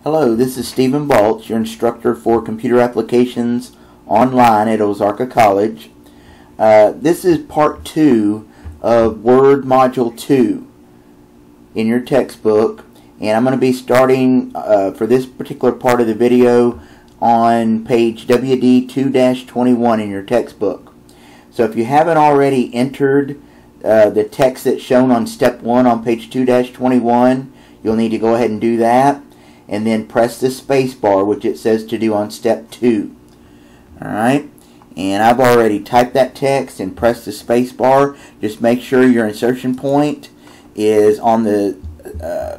Hello, this is Stephen Balch, your instructor for computer applications online at Ozarka College. This is part 2 of Word Module 2 in your textbook, and I'm going to be starting for this particular part of the video on page WD 2-21 in your textbook. So if you haven't already entered the text that's shown on step 1 on page 2-21, you'll need to go ahead and do that, and then press the space bar, which it says to do on step 2. Alright, and I've already typed that text and pressed the space bar. Just make sure your insertion point is on the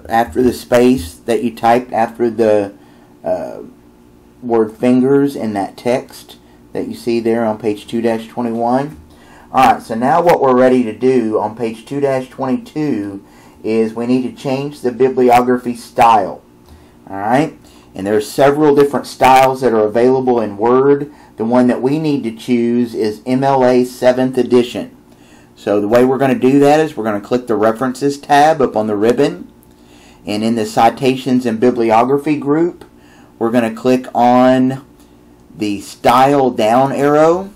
after the space that you typed after the word fingers in that text that you see there on page 2-21. Alright, so now what we're ready to do on page 2-22 is we need to change the bibliography style. Alright, and there are several different styles that are available in Word. The one that we need to choose is MLA 7th edition. So the way we're going to do that is we're going to click the References tab up on the ribbon, and in the Citations and Bibliography group we're going to click on the Style down arrow,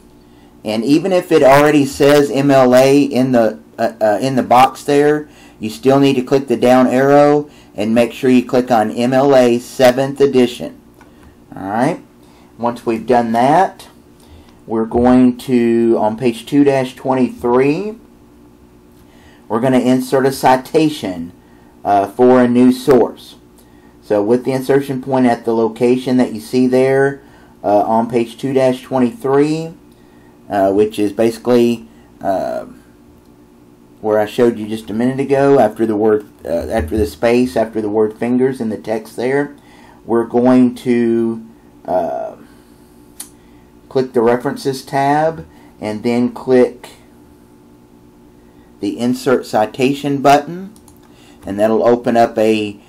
and even if it already says MLA in the box there, you still need to click the down arrow and make sure you click on MLA 7th edition. Alright, once we've done that, we're going to, on page 2-23, we're going to insert a citation for a new source. So with the insertion point at the location that you see there on page 2-23, which is basically where I showed you just a minute ago, after the word, after the space, after the word fingers in the text there, we're going to click the References tab and then click the Insert Citation button, and that'll open up a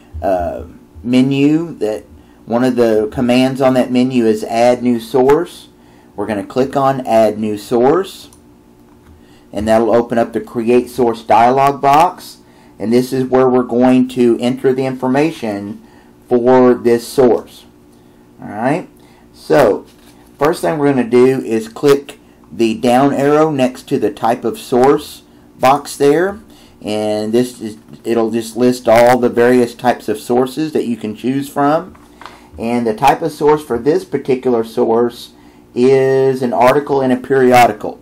menu. That one of the commands on that menu is Add New Source. We're going to click on Add New Source, and that'll open up the Create Source dialog box, and this is where we're going to enter the information for this source. Alright, so first thing we're going to do is click the down arrow next to the Type of Source box there, and it'll just list all the various types of sources that you can choose from. And the type of source for this particular source is an article in a periodical.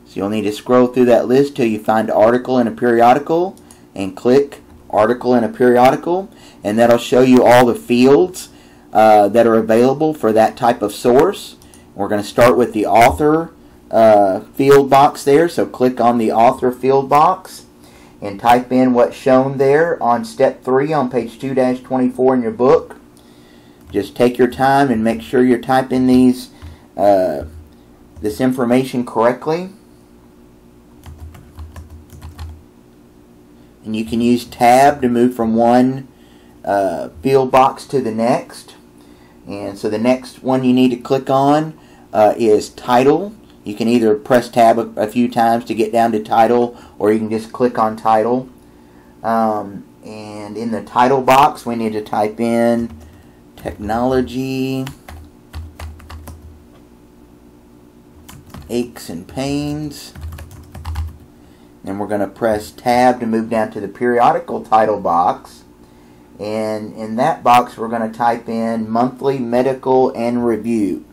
So you'll need to scroll through that list till you find article in a periodical and click article in a periodical, and that'll show you all the fields that are available for that type of source. We're going to start with the author field box there, so click on the author field box and type in what's shown there on step 3 on page 2-24 in your book. Just take your time and make sure you're typing this information correctly. And you can use tab to move from one field box to the next. And so the next one you need to click on is title. You can either press tab a few times to get down to title, or you can just click on title. And in the title box we need to type in technology, aches and pains. Then we're going to press tab to move down to the periodical title box, and in that box we're going to type in monthly medical and review.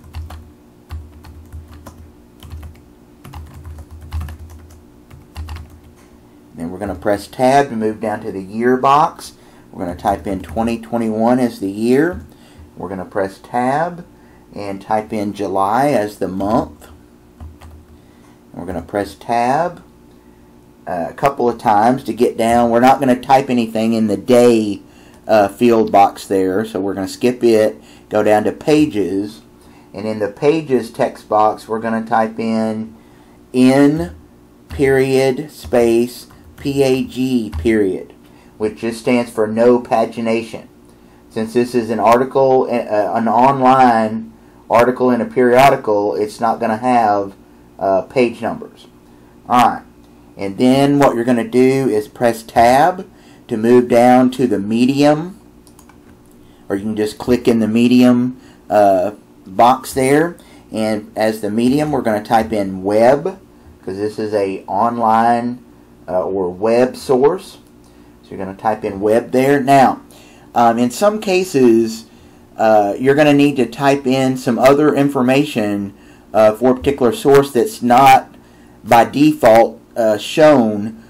Then we're going to press tab to move down to the year box. We're going to type in 2021 as the year. We're going to press tab and type in July as the month. And we're going to press tab a couple of times to get down. We're not going to type anything in the day field box there, so we're going to skip it, go down to pages, and in the pages text box we're going to type in period space PAG period, which just stands for no pagination. Since this is an article, an online article in a periodical, it's not going to have page numbers. Alright, and then what you're going to do is press tab to move down to the medium or you can just click in the medium box there. And as the medium, we're going to type in web, because this is a online or web source. So you're going to type in web there. Now, in some cases, you're going to need to type in some other information for a particular source that's not by default shown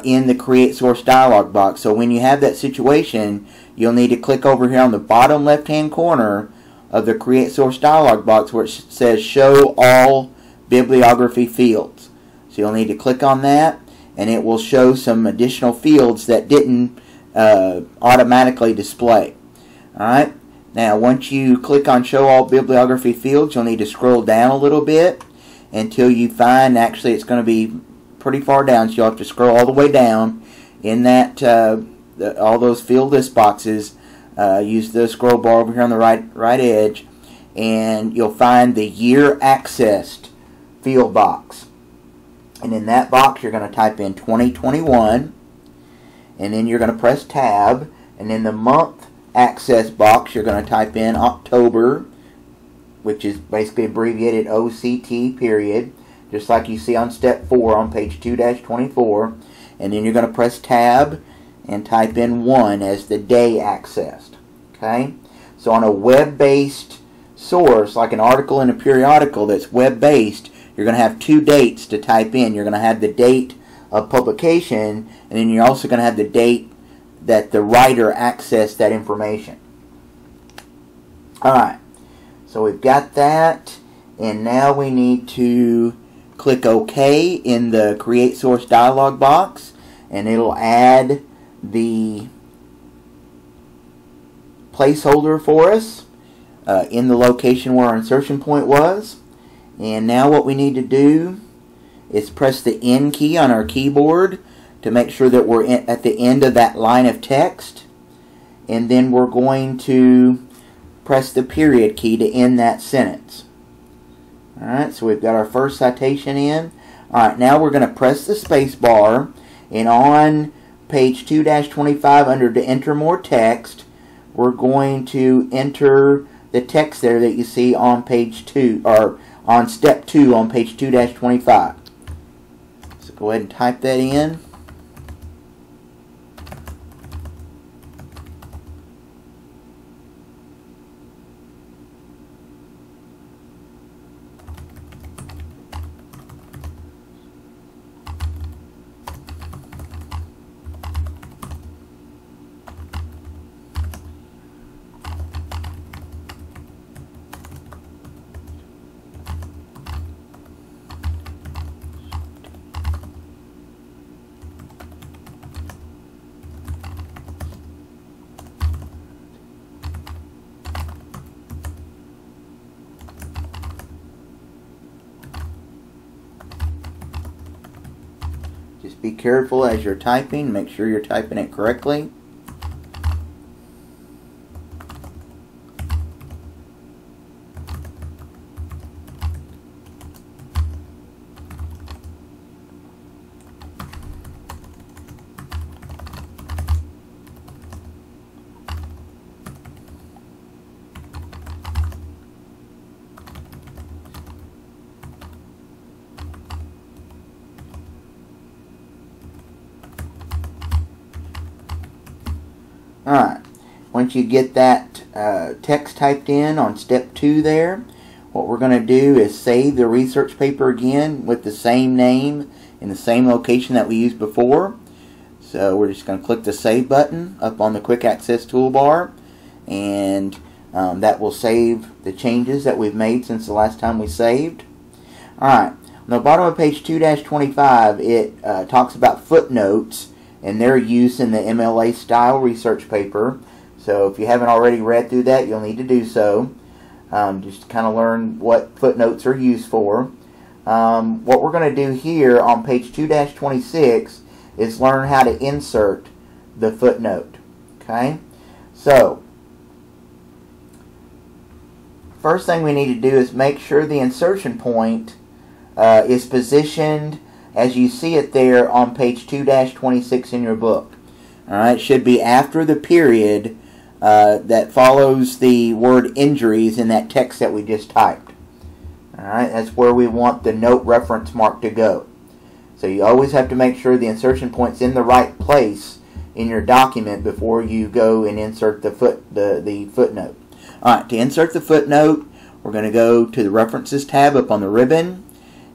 in the Create Source dialog box. So when you have that situation, you'll need to click over here on the bottom left-hand corner of the Create Source dialog box where it says Show All Bibliography Fields. So you'll need to click on that, and it will show some additional fields that didn't automatically display. Alright, now once you click on Show All Bibliography Fields, you'll need to scroll down a little bit until you find, actually it's going to be pretty far down, so you'll have to scroll all the way down in that all those field list boxes. Use the scroll bar over here on the right edge, and you'll find the year accessed field box. And in that box, you're going to type in 2021, and then you're going to press Tab, and in the month access box, you're going to type in October, which is basically abbreviated OCT period, just like you see on step 4 on page 2-24, and then you're going to press Tab and type in 1 as the day accessed. Okay? So on a web-based source, like an article in a periodical that's web-based, you're going to have 2 dates to type in. You're going to have the date of publication, and then you're also going to have the date that the writer accessed that information. Alright, so we've got that, and now we need to click OK in the Create Source dialog box, and it'll add the placeholder for us in the location where our insertion point was. And now what we need to do is press the N key on our keyboard to make sure that we're at the end of that line of text, and then we're going to press the period key to end that sentence. Alright, so we've got our first citation in. Alright, now we're going to press the space bar, and on page 2-25 under to enter more text, we're going to enter the text there that you see on page 2, or on step 2 on page 2-25. So go ahead and type that in. Just be careful as you're typing. Make sure you're typing it correctly. Alright, once you get that text typed in on step 2 there, what we're going to do is save the research paper again with the same name in the same location that we used before. So we're just going to click the Save button up on the Quick Access toolbar, and that will save the changes that we've made since the last time we saved. Alright, on the bottom of page 2-25, it talks about footnotes and their use in the MLA style research paper. So if you haven't already read through that, you'll need to do so. Just to kind of learn what footnotes are used for. What we're going to do here on page 2-26 is learn how to insert the footnote. Okay? So, first thing we need to do is make sure the insertion point is positioned as you see it there on page 2-26 in your book. Alright, it should be after the period that follows the word injuries in that text that we just typed. Alright, that's where we want the note reference mark to go. So you always have to make sure the insertion point's in the right place in your document before you go and insert the footnote. Alright, to insert the footnote, we're going to go to the References tab up on the ribbon,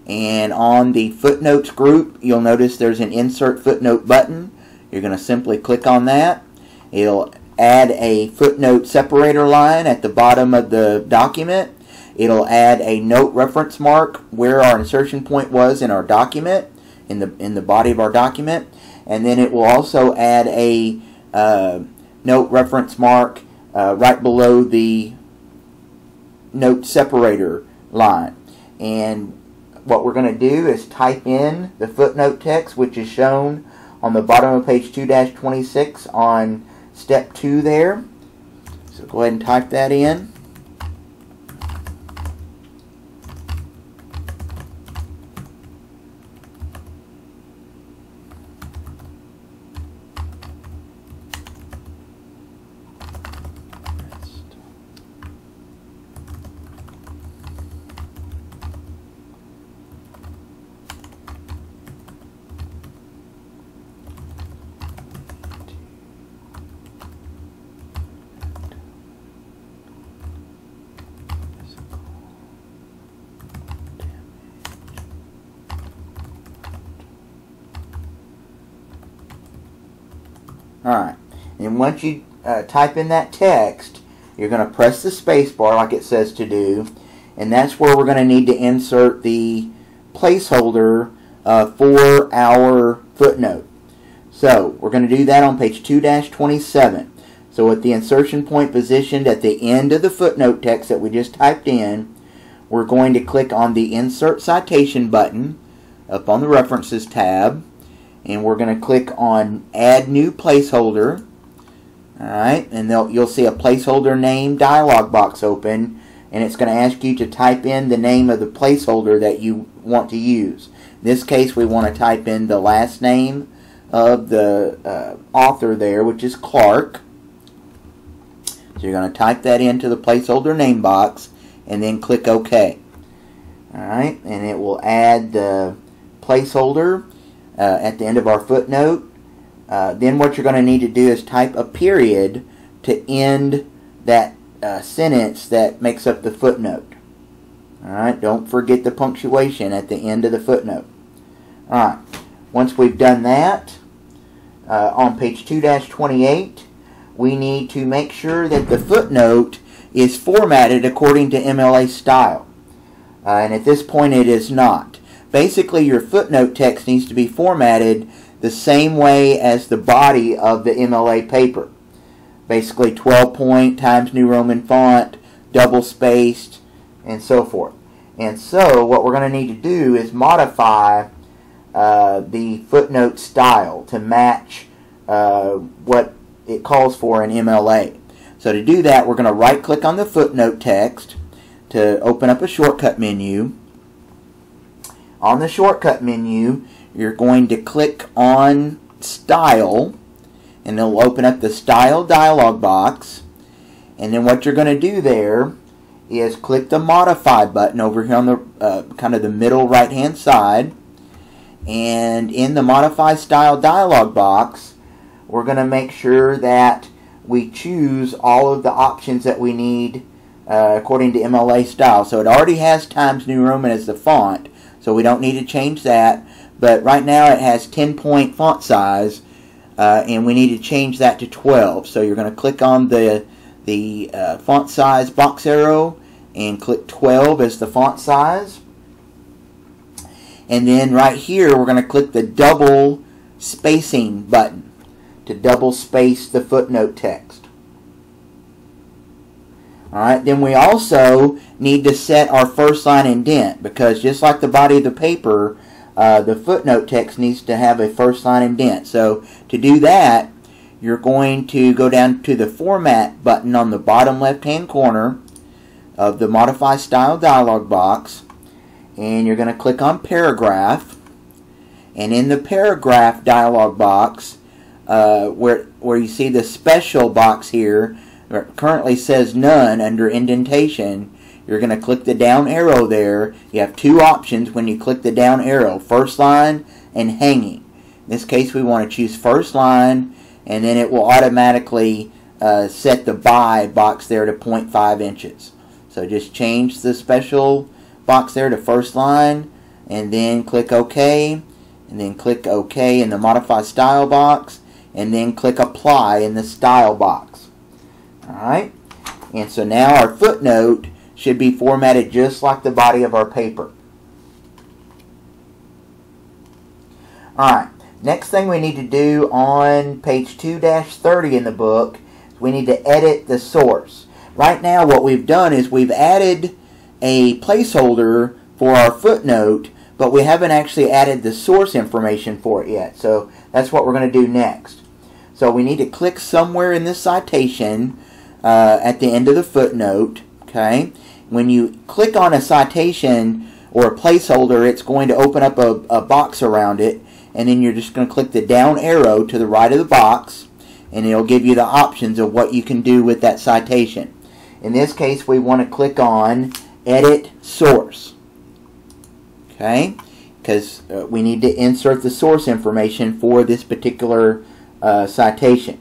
and on the Footnotes group, you'll notice there's an Insert Footnote button. You're going to simply click on that. It'll add a footnote separator line at the bottom of the document. It'll add a note reference mark where our insertion point was in our document, in the body of our document, and then it will also add a note reference mark right below the note separator line. And what we're going to do is type in the footnote text, which is shown on the bottom of page 2-26 on step 2 there. So go ahead and type that in. Alright, and once you type in that text, you're going to press the space bar like it says to do, and that's where we're going to need to insert the placeholder for our footnote. So we're going to do that on page 2-27. So with the insertion point positioned at the end of the footnote text that we just typed in, we're going to click on the Insert Citation button up on the References tab, and we're going to click on Add New Placeholder. Alright, and you'll see a placeholder name dialog box open, and it's going to ask you to type in the name of the placeholder that you want to use. In this case, we want to type in the last name of the author there, which is Clark. So you're going to type that into the placeholder name box, and then click OK. Alright, and it will add the placeholder at the end of our footnote. Then what you're going to need to do is type a period to end that sentence that makes up the footnote. Alright, don't forget the punctuation at the end of the footnote. Alright, once we've done that, on page 2-28, we need to make sure that the footnote is formatted according to MLA style. And at this point it is not. Basically, your footnote text needs to be formatted the same way as the body of the MLA paper. Basically 12 point, Times New Roman font, double spaced, and so forth. And so what we're going to need to do is modify the footnote style to match what it calls for in MLA. So to do that, we're going to right click on the footnote text to open up a shortcut menu. On the shortcut menu, you're going to click on Style, and it'll open up the Style dialog box. And then what you're going to do there is click the Modify button over here on the kind of the middle right hand side. And in the Modify Style dialog box, we're going to make sure that we choose all of the options that we need according to MLA style. So it already has Times New Roman as the font, so we don't need to change that. But right now it has 10-point font size, and we need to change that to 12. So you're going to click on the font size box arrow and click 12 as the font size. And then right here we're going to click the double spacing button to double space the footnote text. Alright, then we also need to set our first line indent, because just like the body of the paper, the footnote text needs to have a first line indent. So to do that, you're going to go down to the Format button on the bottom left hand corner of the Modify Style dialog box, and you're going to click on Paragraph. And in the Paragraph dialog box, where you see the special box here, currently says none under indentation, you're going to click the down arrow there. You have two options when you click the down arrow, first line and hanging. In this case, we want to choose first line, and then it will automatically set the by box there to 0.5 inches. So just change the special box there to first line, and then click OK, and then click OK in the Modify Style box, and then click Apply in the Style box. Alright, and so now our footnote should be formatted just like the body of our paper. Alright, next thing we need to do on page 2-30 in the book is we need to edit the source. Right now what we've done is we've added a placeholder for our footnote, but we haven't actually added the source information for it yet. So that's what we're going to do next. So we need to click somewhere in this citation at the end of the footnote. Okay, when you click on a citation or a placeholder, it's going to open up a box around it, and then you're just going to click the down arrow to the right of the box, and it'll give you the options of what you can do with that citation. In this case, we want to click on Edit Source. Okay, because we need to insert the source information for this particular citation.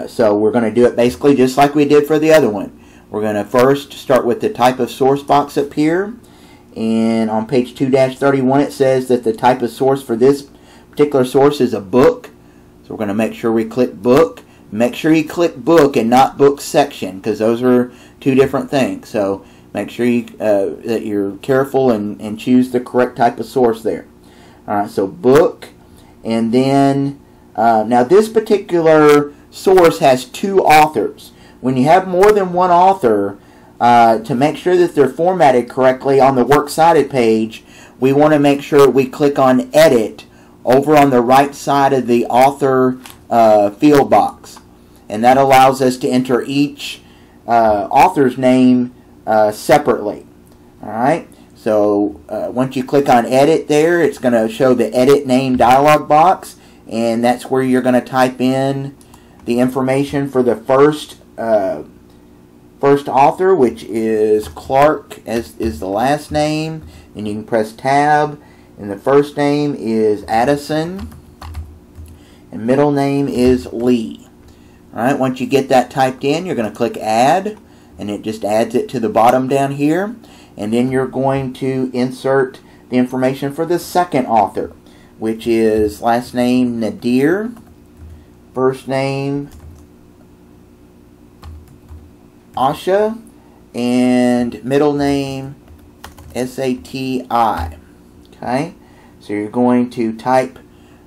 So we're going to do it basically just like we did for the other one. We're going to first start with the type of source box up here, and on page 2-31 it says that the type of source for this particular source is a book. So we're going to make sure we click book. Make sure you click book and not book section, because those are two different things. So make sure you, that you're careful and choose the correct type of source there. Alright, so book, and then now this particular source has two authors. When you have more than one author, to make sure that they're formatted correctly on the Works Cited page, we want to make sure we click on Edit over on the right side of the author field box. And that allows us to enter each author's name separately. Alright, so once you click on Edit there, it's going to show the Edit Name dialog box, and that's where you're going to type in the information for the first author, which is Clark, as is the last name. And you can press Tab, and the first name is Addison, and middle name is Lee. Alright, once you get that typed in, you're going to click Add, and it just adds it to the bottom down here. And then you're going to insert the information for the second author, which is last name Nadir, first name Asha, and middle name Sati. Okay, so you're going to type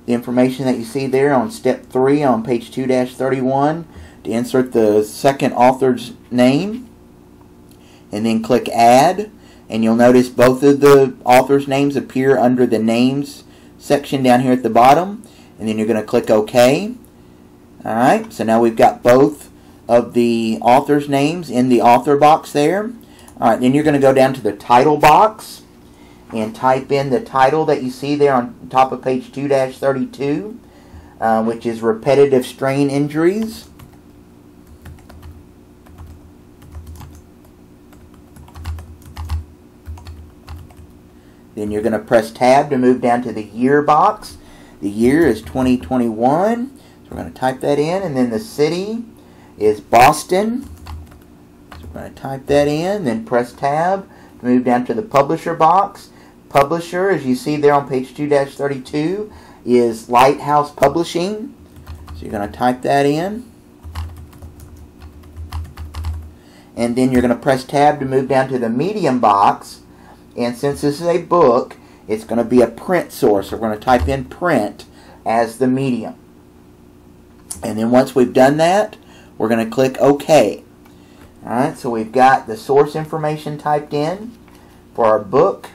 the information that you see there on step 3 on page 2-31 to insert the second author's name, and then click Add, and you'll notice both of the authors' names appear under the Names section down here at the bottom, and then you're going to click OK. Alright, so now we've got both of the authors' names in the author box there. Alright, then you're going to go down to the title box and type in the title that you see there on top of page 2-32, which is Repetitive Strain Injuries. Then you're going to press Tab to move down to the year box. The year is 2021, so we're going to type that in, and then the city is Boston. So we're going to type that in, then press Tab to move down to the publisher box. Publisher, as you see there on page 2-32, is Lighthouse Publishing. So you're going to type that in. And then you're going to press Tab to move down to the medium box. And since this is a book, it's going to be a print source. So we're going to type in print as the medium. And then once we've done that, we're going to click OK. Alright, so we've got the source information typed in for our book.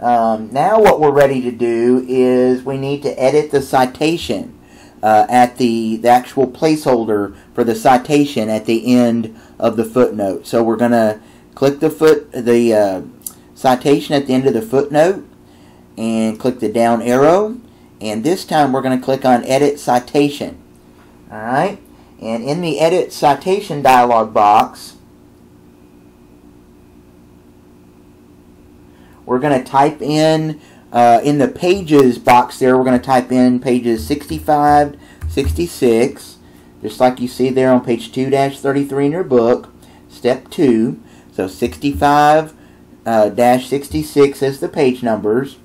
Now what we're ready to do is we need to edit the citation at the actual placeholder for the citation at the end of the footnote. So we're going to click the citation at the end of the footnote and click the down arrow, and this time we're going to click on Edit Citation. Alright, And in the Edit Citation dialog box, we're going to type in the Pages box there, we're going to type in pages 65, 66, just like you see there on page 2-33 in your book, step 2. So 65-66 as the page numbers.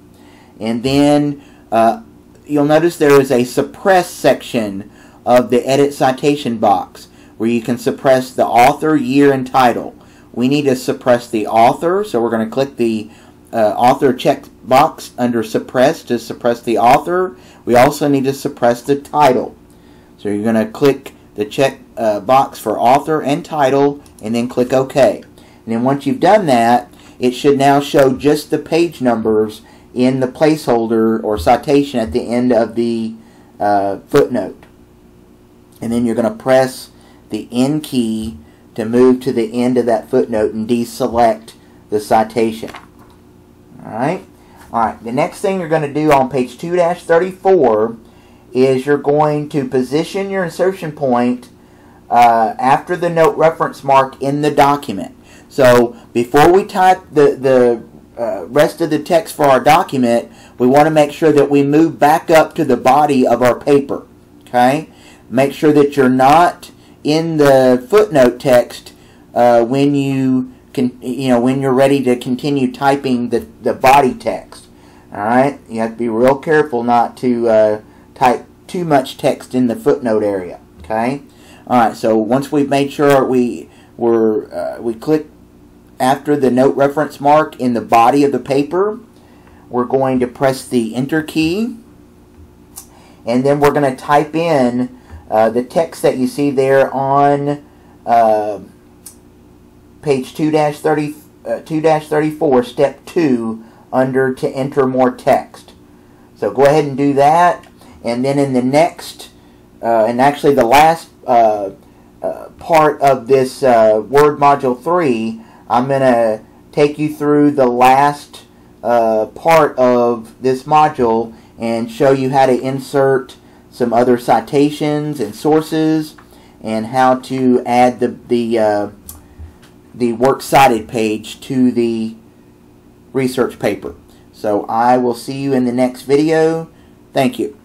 And then you'll notice there is a suppress section of the Edit Citation box where you can suppress the author, year, and title. We need to suppress the author, so we're going to click the author check box under suppress to suppress the author. We also need to suppress the title. So you're going to click the check box for author and title and then click OK. And then once you've done that, it should now show just the page numbers in the placeholder or citation at the end of the footnote. And then you're going to press the N key to move to the end of that footnote and deselect the citation. Alright? Alright, the next thing you're going to do on page 2-34 is you're going to position your insertion point after the note reference mark in the document. So before we type the rest of the text for our document, we want to make sure that we move back up to the body of our paper. Okay? Make sure that you're not in the footnote text when when you're ready to continue typing the body text. All right? You have to be real careful not to type too much text in the footnote area. Okay? All right. So once we've made sure we click after the note reference mark in the body of the paper, we're going to press the Enter key, and then we're going to type in the text that you see there on page 2-34, step 2, under To Enter More Text. So go ahead and do that, and then in the next, and actually the last part of this Word Module 3, I'm going to take you through the last part of this module and show you how to insert some other citations and sources and how to add the works cited page to the research paper. So I will see you in the next video. Thank you.